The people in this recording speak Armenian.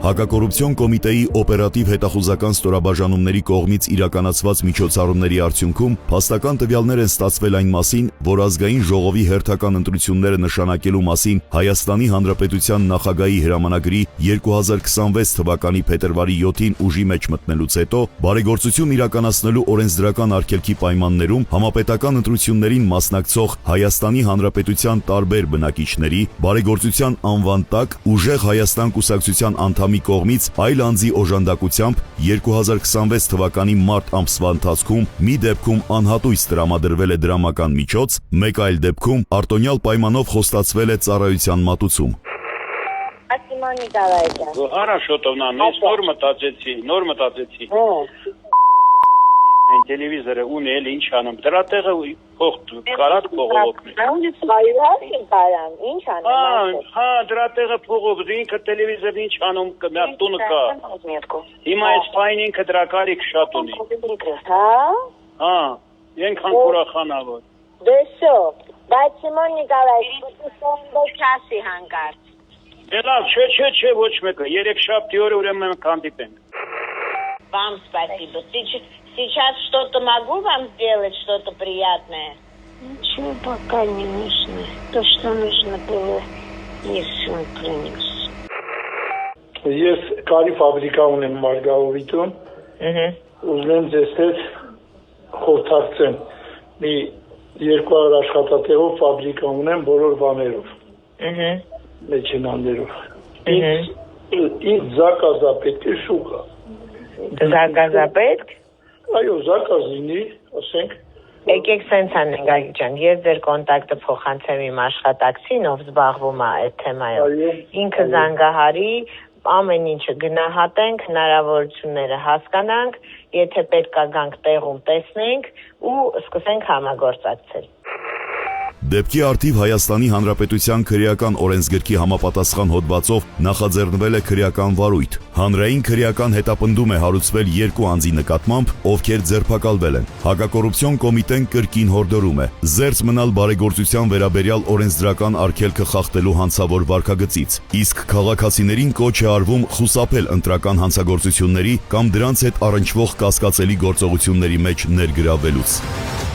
Հակակոռուպցիոն կոմիտեի օպերատիվ հետախուզական ստորաբաժանումների կողմից իրականացված միջոցառումների արդյունքում փաստական տվյալներ են ստացվել այն մասին, որ ազգային ժողովի հերթական ընտրությունները նշանակելու մասին Հայաստանի Հանրապետության նախագահի հրամանագրի 2026 թվականի փետրվարի 7-ին ուժի մեջ մտնելուց հետո բարեգործություն իրականացնելու օրենսդրական արգելքի պայմաններում համապետական ընտրություններին մասնակցող Հայաստանի Հանրապետության տարբեր բնակիչների բարեգործության անվան տակ ուժեղ Հայաստան կուսակցության անդամի կողմից այլ անձի օժանդակությամբ 2026 թվականի մարտ ամսվա ընթացքում մի դեպքում անհատույց տրամադրվել է դրամական միջոց, մեկ այլ դեպքում արտոնյալ պայմանով խոստացվել է ծառայության մատուցում։ Хорошо, նոր մտածեցի։ Տելևիզորը ունել ինչ անում։ Դրա տեղը փող կարած փողով։ Ինչ անում։ Հա, դրա տեղը փողով ինքը տելևիզորն ինչ անում, տունը կա։ Հիմա այս ֆայն ինքը դրա կարիք շատ ունի։ Հա, ենքան ուրախանավոր։ Դեսո, բայց Սիմոն Նիկոլաևիչ, չասի հանկարծ։ Լավ, չէ, ոչ մեկը։ Երեքշաբթի օրը ուրեմն մենք հանդիպենք։ Вам спасибо. Сейчас что-то могу вам сделать, что-то приятное? Ничего пока не нужно. То, что нужно было, если он принес. Ես կարի ֆաբրիկա ունեմ Մարգարովիտում։ Ուզում ձեզ հետ խորհրդակցեմ։ Մի 200 աշխատատեղով ֆաբրիկա ունեմ բոլոր բաներով։ Մեջինաներով։ Ինձ զակազա պետք է շուկա։ Զակազա պետք։ Այո, զակազինի, ասենք։ Եկեք սենց անենք Գագիկ, ես ձեր կոնտակտը փոխանցեմ իմ աշխատակցին, ով զբաղվում է այդ թեմայով։ Ինքը զանգահարի, ամեն ինչը գնահատենք, հնարավորությունները հասկանանք, եթե պետք է գանք տեղում տեսնենք ու սկսենք համագործակցել։ Դեպքի արդիվ Հայաստանի Հանրապետության քրեական օրենսգրքի համապատասխան հոդվածով նախաձեռնվել է քրեական վարույթ։ Հանրային քրեական հետապնդում է հարուցվել երկու անձի նկատմամբ, ովքեր ձերբակալվել են։ Հակակոռուպցիոն կոմիտեն կրկին հորդորում է զերծ մնալ բարեգործության վերաբերյալ օրենսդրական արգելքը խախտելու հանցավոր վարքագծից, իսկ քաղաքացիներին կոչ է արվում խուսափել ընտրական հանցագործությունների կամ դրանց հետ առնչվող կասկածելի գործողությունների մեջ ներգրավվելուց։